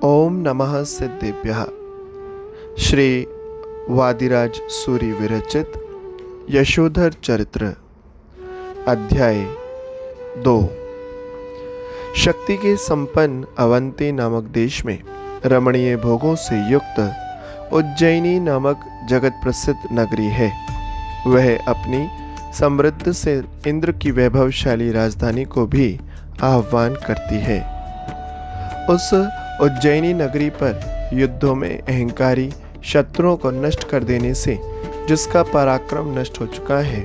ओम नमः सिद्धेभ्यः। श्री वादिराज सूरि विरचित यशोधर चरित्र अध्याय 2। शक्ति के संपन्न अवंती नामक देश में रमणीय भोगों से युक्त उज्जैनी नामक जगत प्रसिद्ध नगरी है। वह अपनी समृद्ध से इंद्र की वैभवशाली राजधानी को भी आह्वान करती है। उस उज्जैनी नगरी पर युद्धों में अहंकारी शत्रुओं को नष्ट कर देने से जिसका पराक्रम नष्ट हो चुका है,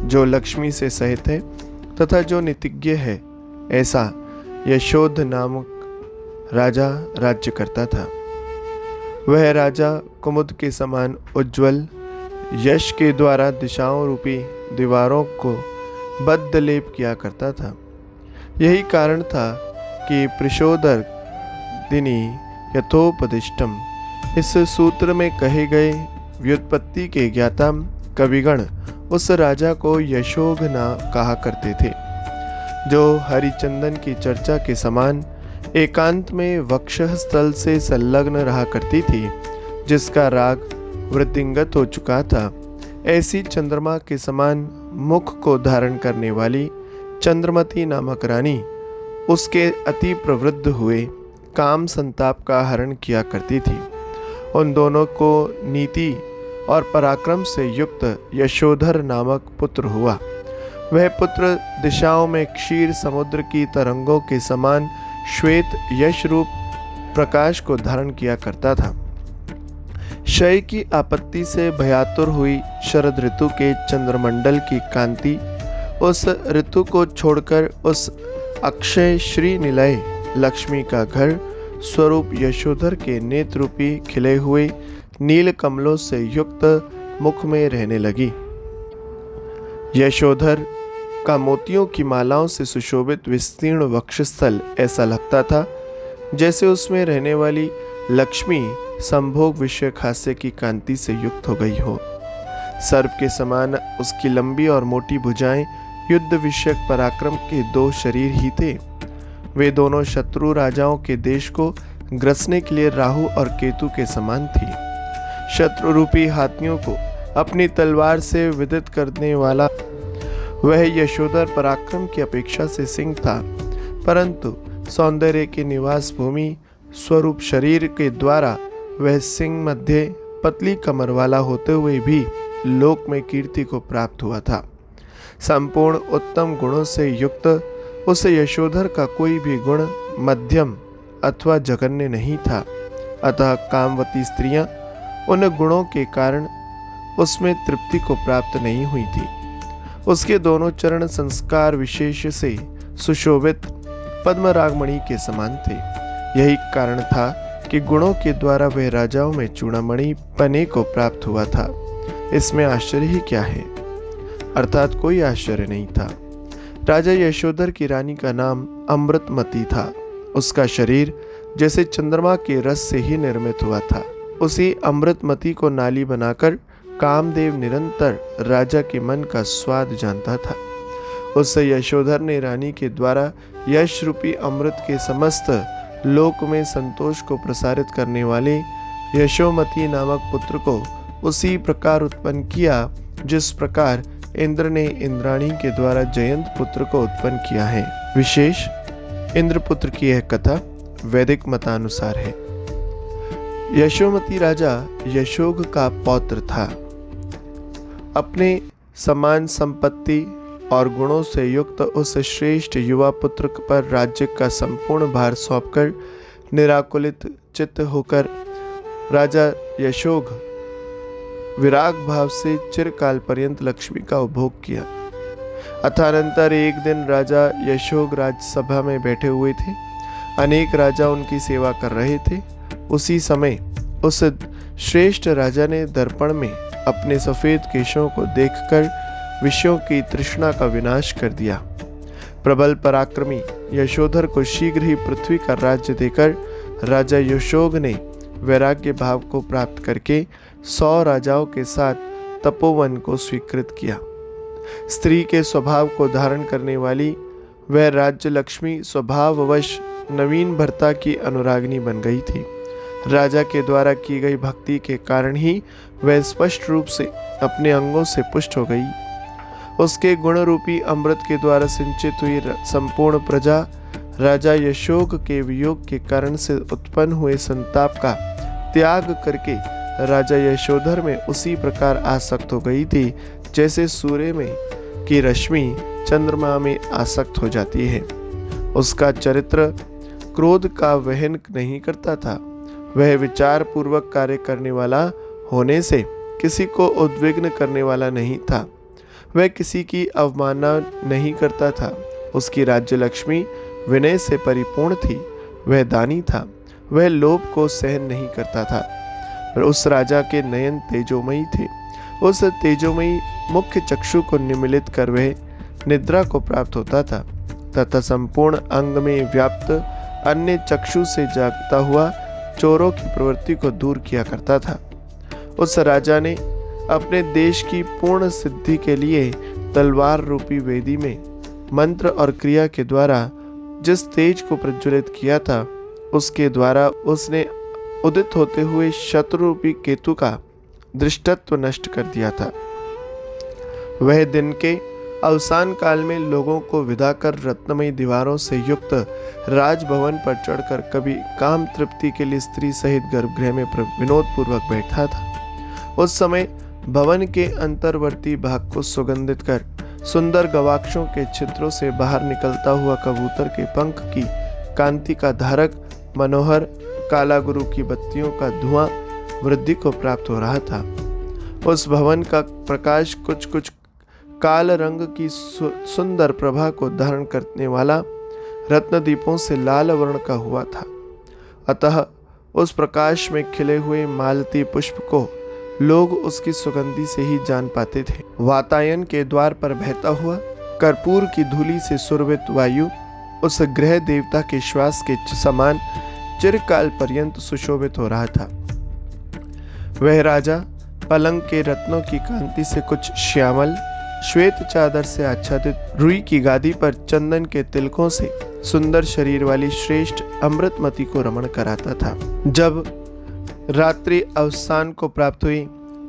जो लक्ष्मी से सहित है तथा जो नीतिज्ञ है, ऐसा यशोध नामक राजा राज्य करता था। वह राजा कुमुद के समान उज्ज्वल यश के द्वारा दिशाओं रूपी दीवारों को बद्ध लेप किया करता था। यही कारण था कि प्रचोदर दिनी यथोपदिष्टम इस सूत्र में कहे गए व्युत्पत्ति के ज्ञाता कविगण उस राजा को यशोघना कहा करते थे, जो हरिचंदन की चर्चा के समान एकांत में वक्षस्थल से संलग्न रहा करती थी, जिसका राग वृद्धिंगत हो चुका था। ऐसी चंद्रमा के समान मुख को धारण करने वाली चंद्रमती नामक रानी उसके अति प्रवृद्ध हुए काम संताप का हरण किया करती थी। उन दोनों को नीति और पराक्रम से युक्त यशोधर नामक पुत्र हुआ। वह पुत्र दिशाओं में क्षीर समुद्र की तरंगों के समान श्वेत यश रूप प्रकाश को धारण किया करता था। क्षय की आपत्ति से भयातुर हुई शरद ऋतु के चंद्रमंडल की कांति उस ऋतु को छोड़कर उस अक्षय श्री निलय लक्ष्मी का घर स्वरूप यशोधर के नेत्र रूपी खिले हुए नील कमलों से युक्त मुख में रहने लगी। यशोधर का मोतियों की मालाओं से सुशोभित विस्तीर्ण वक्षस्थल ऐसा लगता था जैसे उसमें रहने वाली लक्ष्मी संभोग विषय हास्य की कांति से युक्त हो गई हो। सर्प के समान उसकी लंबी और मोटी भुजाएं युद्ध विषयक पराक्रम के दो शरीर ही थे। वे दोनों शत्रु राजाओं के देश को ग्रसने के लिए राहु और केतु के समान थी। शत्रु रूपी हाथियों को अपनी तलवार से विदित करने वाला वह यशोधर पराक्रम की अपेक्षा से सिंह था, परंतु सौंदर्य के निवास भूमि स्वरूप शरीर के द्वारा वह सिंह मध्य पतली कमर वाला होते हुए भी लोक में कीर्ति को प्राप्त हुआ था। संपूर्ण उत्तम गुणों से युक्त उस यशोधर का कोई भी गुण मध्यम अथवा जघन्य नहीं था, अतः कामवती स्त्रियां उन गुणों के कारण उसमें तृप्ति को प्राप्त नहीं हुई थी। उसके दोनों चरण संस्कार विशेष से सुशोभित पद्मरागमणि के समान थे। यही कारण था कि गुणों के द्वारा वह राजाओं में चूड़ामणि पने को प्राप्त हुआ था। इसमें आश्चर्य ही क्या है, अर्थात कोई आश्चर्य नहीं था। राजा यशोधर की रानी का नाम अमृतमती था। उसका शरीर जैसे चंद्रमा के रस से ही निर्मित हुआ था। उसी अमृतमती को नाली बनाकर कामदेव निरंतर राजा के मन का स्वाद जानता था। उस यशोधर ने रानी के द्वारा यश रूपी अमृत के समस्त लोक में संतोष को प्रसारित करने वाले यशोमती नामक पुत्र को उसी प्रकार उत्पन्न किया जिस प्रकार इंद्र ने इंद्राणी के द्वारा जयंत पुत्र को उत्पन्न किया है। विशेष इंद्रपुत्र की यह कथा वैदिक मतानुसार है। यशोमती राजा यशोग का पौत्र था। अपने समान संपत्ति और गुणों से युक्त उस श्रेष्ठ युवा पुत्र पर राज्य का संपूर्ण भार सौंपकर निराकुलित चित्त होकर राजा यशोग विराग भाव से चिरकाल पर्यंत लक्ष्मी का उपभोग किया। अथानंतर एक दिन राजा यशोग राजसभा में बैठे हुए थे। अनेक राजा उनकी सेवा कर रहे थे। उसी समय उस श्रेष्ठ राजा ने दर्पण में अपने सफेद केशों को देखकर विषयों की तृष्णा का विनाश कर दिया। प्रबल पराक्रमी यशोधर को शीघ्र ही पृथ्वी का राज्य देकर राजा यशोग ने वैराग्य भाव को प्राप्त करके 100 राजाओं के साथ तपोवन को स्वीकृत किया। स्त्री के स्वभाव को धारण करने वाली वह राज्य लक्ष्मी स्वभाववश नवीन भर्ता की अनुरागिनी बन गई थी। राजा के द्वारा की गई भक्ति के कारण ही वह स्पष्ट रूप से अपने अंगों से पुष्ट हो गई। उसके गुण रूपी अमृत के द्वारा सिंचित हुई संपूर्ण प्रजा राजा यशोक के वियोग के कारण से उत्पन्न हुए संताप का त्याग करके राजा यशोधर में उसी प्रकार आसक्त हो गई थी जैसे सूर्य में की रश्मि चंद्रमा में आसक्त हो जाती है। उसका चरित्र क्रोध का वहन नहीं करता था। वह विचार पूर्वक कार्य करने वाला होने से किसी को उद्विग्न करने वाला नहीं था। वह किसी की अवमानना नहीं करता था। उसकी राज्य लक्ष्मी विनय से परिपूर्ण थी। वह दानी था। वह लोभ को सहन नहीं करता था। और उस राजा के नयन तेजोमयी थे। उस तेजोमयी मुख्य चक्षु को निमिलित कर वह निद्रा को प्राप्त होता था तथा संपूर्ण अंग में व्याप्त अन्य चक्षु से जागता हुआ चोरों की प्रवृत्ति को दूर किया करता था। उस राजा ने अपने देश की पूर्ण सिद्धि के लिए तलवार रूपी वेदी में मंत्र और क्रिया के द्वारा जिस तेज को प्रज्वलित किया था उसके द्वारा उसने उदित होते हुए शत्रु रूपी केतु का दृष्टत्व नष्ट कर दिया था। वह दिन के अवसान काल में लोगों को विदा कर रत्नमयी दीवारों से युक्त राजभवन पर चढ़कर कभी काम तृप्ति के लिए स्त्री सहित गर्भगृह में विनोद पूर्वक बैठा था। उस समय भवन के अंतर्वर्ती भाग को सुगंधित कर सुंदर गवाक्षों के छिद्रों से बाहर निकलता हुआ कबूतर के पंख की कांति का धारक मनोहर काला गुरु की बत्तियों का धुआं वृद्धि को प्राप्त हो रहा था। उस भवन का प्रकाश कुछ कुछ काल रंग की सुंदर प्रभा को धारण करने वाला रत्न दीपों से लाल वर्ण का हुआ था। अतः उस प्रकाश में खिले हुए मालती पुष्प को लोग उसकी सुगंधि से ही जान पाते थे। वातायन के द्वार पर बहता हुआ कर्पूर की धूली से सुरभित वायु उस गृह देवता के श्वास के समान चिरकाल पर्यंत सुशोभित हो रहा था। वह राजा पलंग के रत्नों की कांति से कुछ श्यामल श्वेत चादर से आच्छादित रुई की गादी पर चंदन के तिलकों से सुंदर शरीर वाली श्रेष्ठ अमृतमती को रमण कराता था। जब रात्रि अवसान को प्राप्त हुई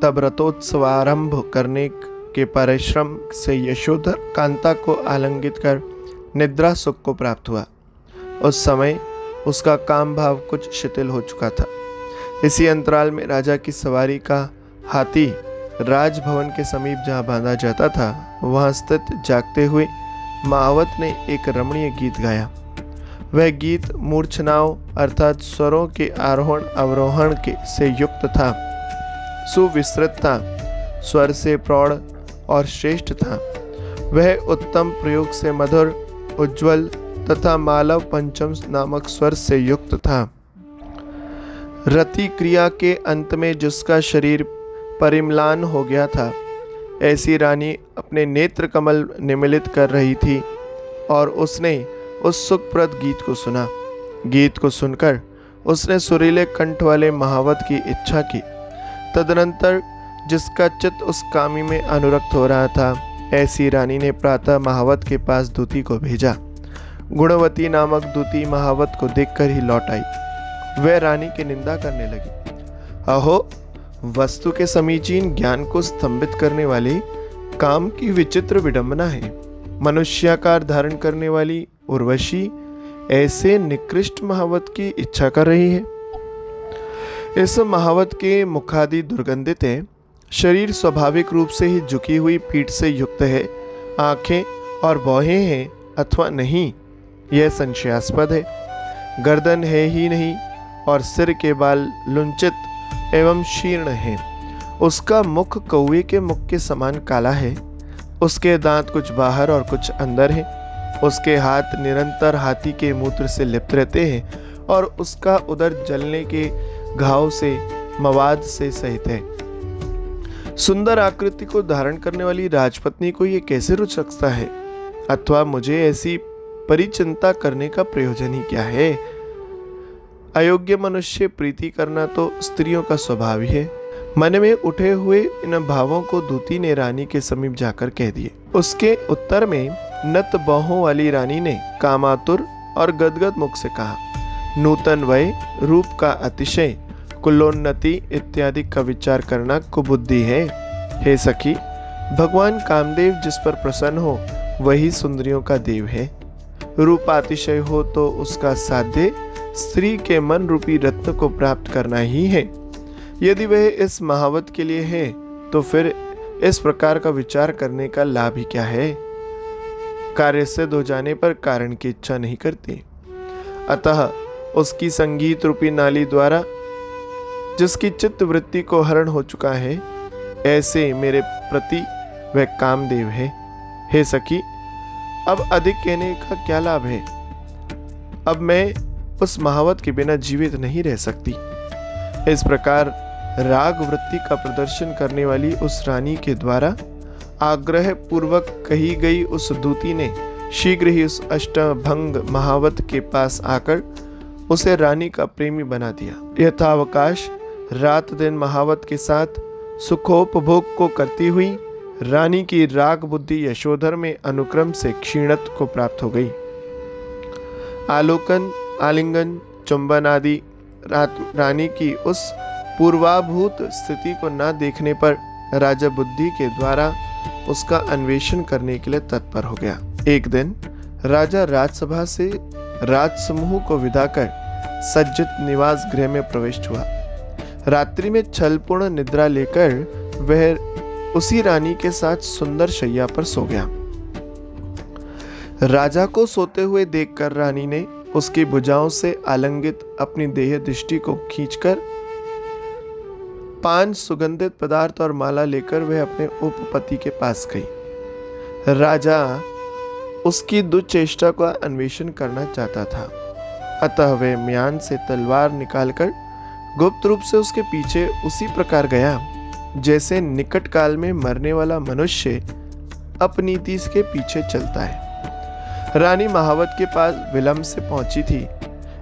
तब रथोत्सवारंभ करने के परिश्रम से यशोधर कांता को आलिंगित कर निद्रा सुख को प्राप्त हुआ। उस समय उसका काम भाव कुछ शिथिल हो चुका था। इसी अंतराल में राजा की सवारी का हाथी राजभवन के समीप जहाँ बांधा जाता था वहाँ स्थित जागते हुए महावत ने एक रमणीय गीत गाया। वह गीत मूर्छनाओं अर्थात स्वरों के आरोहण अवरोहण के से युक्त था, सुविस्तृत था, स्वर से प्रौढ़ और श्रेष्ठ था। वह उत्तम प्रयोग से मधुर, उज्ज्वल तथा मालव पंचम नामक स्वर से युक्त था। रति क्रिया के अंत में जिसका शरीर परिम्लान हो गया था, ऐसी रानी अपने नेत्र कमल निमिलित कर रही थी और उसने उस सुखप्रद गीत को सुना। गीत को सुनकर उसने सुरीले कंठ वाले महावत की इच्छा की। तदनंतर जिसका चित्त उस कामी में अनुरक्त हो रहा था, ऐसी रानी ने प्रातः महावत के पास दूती को भेजा। गुणवती नामक दूती महावत को देखकर ही लौट आई। वह रानी की निंदा करने लगी। अहो, वस्तु के समीचीन ज्ञान को स्तंभित करने वाले काम की विचित्र विडंबना है। मनुष्याकार धारण करने वाली उर्वशी ऐसे निकृष्ट महावत की इच्छा कर रही है। इस महावत के मुखादि दुर्गंधित है। शरीर स्वाभाविक रूप से ही झुकी हुई पीठ से युक्त है। आंखें और भौहें हैं अथवा नहीं, यह संशयास्पद है। गर्दन है ही नहीं और सिर के बाल लुंचित एवं शीर्ण है। उसका मुख कौवे के मुख के समान काला है। उसके दांत कुछ बाहर और कुछ अंदर हैं। उसके हाथ निरंतर हाथी के मूत्र से लिप्त रहते हैं और उसका उदर जलने के घाव से मवाद से सहित है। सुंदर आकृति को धारण करने वाली राजपत्नी को यह कैसे रुच सकता है? अथवा मुझे ऐसी परिचिंता करने का प्रयोजन ही क्या है? अयोग्य मनुष्य प्रीति करना तो स्त्रियों का स्वभाव ही है। मन में उठे हुए इन भावों को दूती ने रानी के समीप जाकर कह दिए। उसके उत्तर में नत बाहों वाली रानी ने कामातुर और गदगद मुख से कहा, नूतन वय, रूप का अतिशय, कुलोन्नति इत्यादि का विचार करना कुबुद्धि है। हे सखी, भगवान कामदेव जिस पर प्रसन्न हो वही सुंदरियों का देव है। रूपातिशय हो तो उसका साध्य स्त्री के मन रूपी रत्न को प्राप्त करना ही है। यदि वह इस महावत के लिए है तो फिर इस प्रकार का विचार करने का लाभ ही क्या है। कार्य सिद्ध हो जाने पर कारण की इच्छा नहीं करती। अतः उसकी संगीत रूपी नाली द्वारा जिसकी चित्त वृत्ति को हरण हो चुका है, ऐसे मेरे प्रति वह कामदेव है। हे सखी, अब अधिक कहने का क्या लाभ है। अब मैं उस महावत के बिना जीवित नहीं रह सकती। इस प्रकार राग वृत्ति का प्रदर्शन करने वाली उस रानी के द्वारा आग्रह पूर्वक कही गई उस दूती ने शीघ्र ही उस अष्टभंग महावत के पास आकर उसे रानी का प्रेमी बना दिया। यथावकाश रात दिन महावत के साथ सुखोपभोग को करती हुई रानी की राग बुद्धि यशोधर में अनुक्रम से क्षीणत्व को प्राप्त हो गई। आलोकन, आलिंगन, चुंबन आदि रानी की उस पूर्वाभूत स्थिति को न देखने पर राजा बुद्धि के द्वारा उसका अन्वेषण करने के लिए तत्पर हो गया। एक दिन राजा राजसभा से राजसमूह को विदा कर सज्जित निवास गृह में प्रविष्ट हुआ। रात्रि में छलपूर्ण निद्रा लेकर वह उसी रानी के साथ सुंदर शैया पर सो गया। राजा को सोते हुए देखकर रानी ने उसकी भुजाओं से आलंगित अपनी देह दृष्टि को खींचकर पान, सुगंधित पदार्थ और माला लेकर वह अपने उपपति के पास गई। राजा उसकी दुश्चेष्टा का अन्वेषण करना चाहता था, अतः वह म्यान से तलवार निकालकर गुप्त रूप से उसके पीछे उसी प्रकार गया जैसे निकट काल में मरने वाला मनुष्य अपनीति के पीछे चलता है। रानी महावत के पास विलंब से पहुंची थी,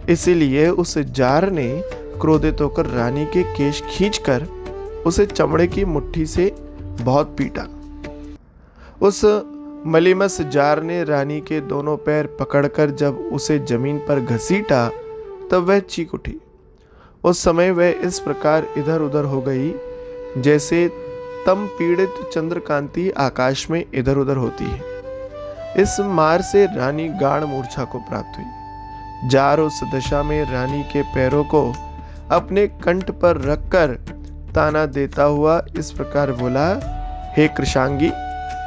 इसीलिए उस जार ने क्रोधित होकर रानी के केश खींचकर उसे चमड़े की मुट्ठी से बहुत पीटा। उस मलिमस जार ने रानी के दोनों पैर पकड़कर जब उसे जमीन पर घसीटा तब वह चीख उठी। उस समय वह इस प्रकार इधर उधर हो गई जैसे तम पीड़ित चंद्रकांति आकाश में इधर उधर होती है। इस मार से रानी गाढ़ मूर्छा को प्राप्त हुई। जार उस दशा में रानी के पैरों को अपने कंठ पर रखकर ताना देता हुआ इस प्रकार बोला, हे कृशांगी,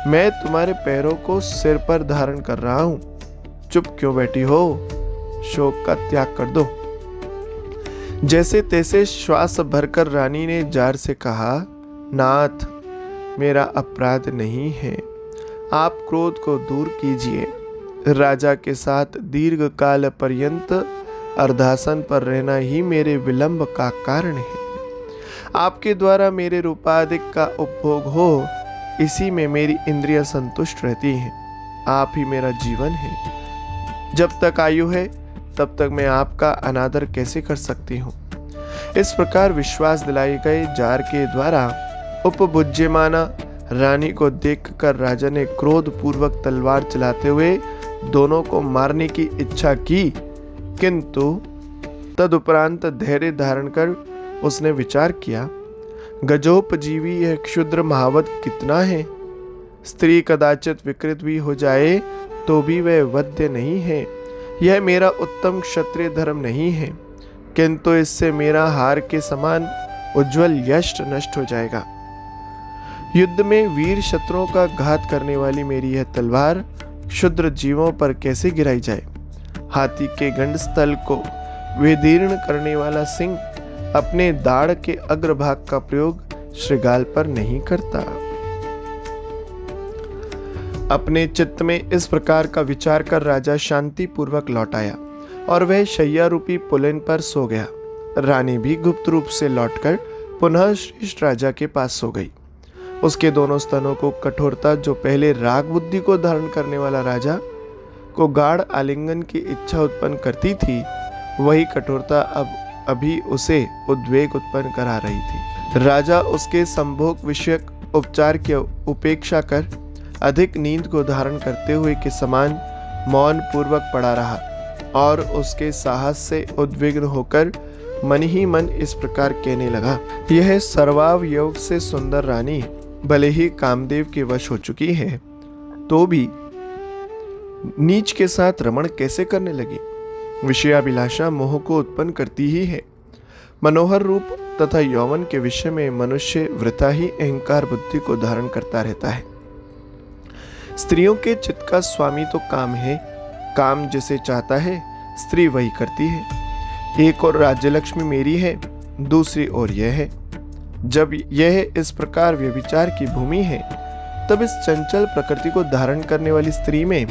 मैं तुम्हारे पैरों को सिर पर धारण कर रहा हूं, चुप क्यों बैठी हो, शोक का त्याग कर दो। जैसे तैसे श्वास भरकर रानी ने जार से कहा, नाथ, मेरा अपराध नहीं है, आप क्रोध को दूर कीजिए। राजा के साथ दीर्घ काल पर्यंत अर्धासन पर रहना ही मेरे विलंब का कारण है। आपके द्वारा मेरे रूपाधिक का उपभोग हो, इसी में मेरी इंद्रियां संतुष्ट रहती हैं। आप ही मेरा जीवन है। जब तक आयु है तब तक मैं आपका अनादर कैसे कर सकती हूँ। इस प्रकार विश्वास दिलाए गए जार के द्वारा उपभुज्यमाना रानी को देखकर राजा ने क्रोध पूर्वक तलवार चलाते हुए दोनों को मारने की इच्छा की, किंतु तदुपरांत धैर्य धारण कर उसने विचार किया, गजोपजीवी यह क्षुद्र महावत कितना है। स्त्री कदाचित विकृत भी हो जाए तो भी वह वध्य नहीं है। यह मेरा उत्तम क्षत्रिय धर्म नहीं है, किंतु इससे मेरा हार के समान उज्जवल यश नष्ट हो जाएगा। युद्ध में वीर शत्रुओं का घात करने वाली मेरी यह तलवार क्षुद्र जीवों पर कैसे गिराई जाए। हाथी के गंडस्थल को विदीर्ण करने वाला सिंह अपने दाढ़ के अग्रभाग का प्रयोग श्रृगाल पर नहीं करता। अपने चित्त में इस प्रकार का विचार कर राजा शांति पूर्वक लौट आया और वह शैया रूपी पुलिन पर सो गया। रानी भी गुप्त रूप से लौटकर पुनः श्रेष्ठ राजा के पास सो गई। उसके दोनों स्तनों को कठोरता जो पहले राग बुद्धि को धारण करने वाला राजा को गाढ़ आलिंगन की इच्छा उत्पन्न करती थी, वही कठोरता अब अभी उसे उद्वेग उत्पन्न करा रही थी। राजा उसके संभोग विषयक उपचार की उपेक्षा कर अधिक नींद को धारण करते हुए के समान मौन पूर्वक पड़ा रहा। और उसके साहस से उद्विग्न होकर मन ही मन इस प्रकार कहने लगा, यह सर्वावयव से सुंदर रानी भले ही कामदेव के वश हो चुकी है तो भी नीच के साथ रमण कैसे करने लगी। विषयाभिलाषा मोह को उत्पन्न करती ही है। मनोहर रूप तथा यौवन के विषय में मनुष्य वृथा ही अहंकार बुद्धि को धारण करता रहता है। स्त्रियों के चित्त का स्वामी तो काम है, काम जिसे चाहता है स्त्री वही करती है। एक और राज्यलक्ष्मी मेरी है, दूसरी ओर यह है। जब यह इस प्रकार व्यभिचार की भूमि है, तब इस चंचल प्रकृति को धारण करने वाली स्त्री में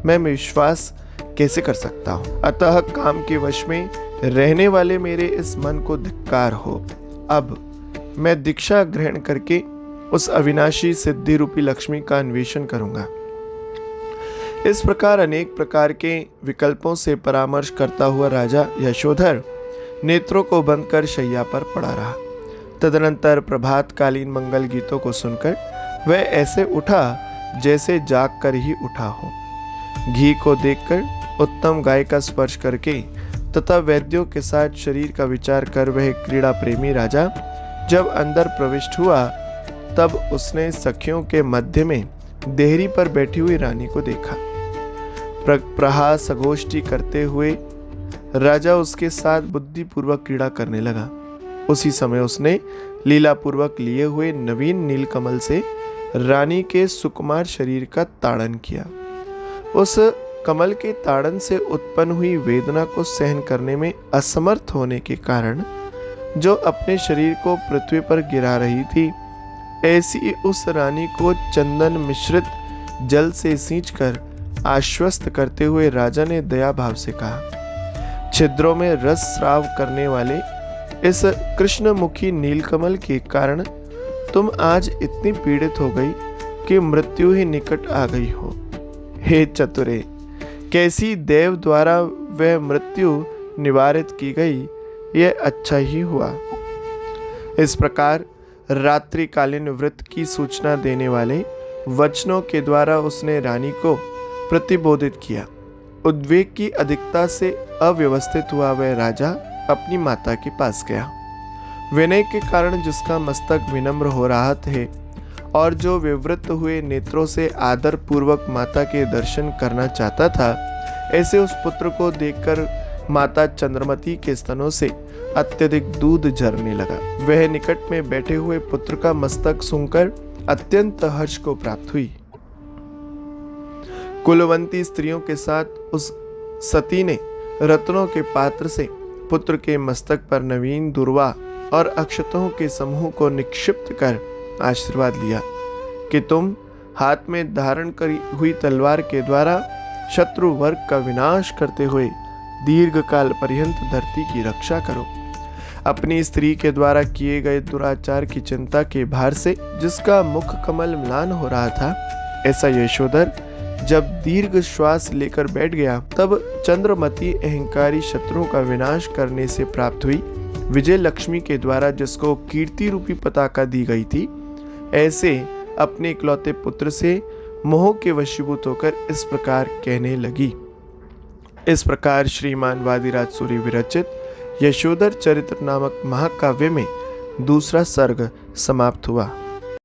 मैं विश्वास कैसे कर सकता हूँ। अतः काम के वश में रहने वाले मेरे इस मन को धिक्कार हो। अब मैं दीक्षा ग्रहण करके उस अविनाशी सिद्धि रूपी लक्ष्मी का अन्वेषण करूंगा। इस प्रकार अनेक प्रकार के विकल्पों से परामर्श करता हुआ राजा यशोधर नेत्रों को बंद कर शैया पर पड़ा रहा। तदनंतर प्रभातकालीन मंगल गीतों को सुनकर वह ऐसे उठा जैसे जाग कर ही उठा हो। घी को देखकर, उत्तम गाय का स्पर्श करके तथा वैद्यों के साथ शरीर का विचार कर वह क्रीड़ा प्रेमी राजा जब अंदर प्रविष्ट हुआ, तब उसने सखियों के मध्य में देहरी पर बैठी हुई रानी को देखा। प्रहास गोष्ठी करते हुए राजा उसके साथ बुद्धिपूर्वक क्रीड़ा करने लगा। उसी समय उसने लीलापूर्वक लिए हुए नवीन नीलकमल से रानी के सुकुमार शरीर का ताड़न किया। उस कमल के ताड़न से उत्पन्न हुई वेदना को सहन करने में असमर्थ होने के कारण जो अपने शरीर को पृथ्वी पर गिरा रही थी, ऐसी उस रानी को चंदन मिश्रित जल से सींचकर आश्वस्त करते हुए राजा ने दया भाव से कहा, छिद्रों में रस स्राव करने वाले इस कृष्णमुखी नीलकमल के कारण तुम आज इतनी पीड़ित हो गई कि मृत्यु ही निकट आ गई हो। हे चतुरे, कैसी देव द्वारा वह मृत्यु निवारित की गई, यह अच्छा ही हुआ। इस प्रकार रात्रिकालीन व्रत की सूचना देने वाले वचनों के द्वारा उसने रानी को प्रतिबोधित किया। उद्वेग की अधिकता से अव्यवस्थित हुआ वह राजा अपनी माता के पास गया। विनय के कारण जिसका मस्तक विनम्र हो रहा थे और जो विवृत हुए नेत्रों से आदर पूर्वक माता के दर्शन करना चाहता था, ऐसे उस पुत्र को देखकर माता चंद्रमती के स्तनों से अत्यधिक दूध झरने लगा। वह निकट में बैठे हुए पुत्र का मस्तक सूंघकर अत्यंत हर्ष को प्राप्त हुई। कुलवंती स्त्रियों के साथ उस सती ने रत्नों के पात्र से पुत्र के मस्तक पर नवीन दुर्वा और अक्षतों के समूह को निक्षिप्त कर आशीर्वाद लिया कि तुम हाथ में धारण करी हुई तलवार के द्वारा शत्रु वर्ग का विनाश करते हुए दीर्घ काल पर्यंत धरती की रक्षा करो। अपनी स्त्री के द्वारा किए गए दुराचार की चिंता के भार से जिसका मुख कमल म्लान हो रहा था, ऐसा यशोधर जब दीर्घ श्वास लेकर बैठ गया, तब चंद्रमती अहंकारी शत्रुओं का विनाश करने से प्राप्त हुई विजय लक्ष्मी के द्वारा जिसको कीर्ति रूपी पताका दी गई थी, ऐसे अपने इकलौते पुत्र से मोह के वशीभूत होकर इस प्रकार कहने लगी। इस प्रकार श्रीमान वादिराज सूरि विरचित यशोधर चरित्र नामक महाकाव्य में दूसरा सर्ग समाप्त हुआ।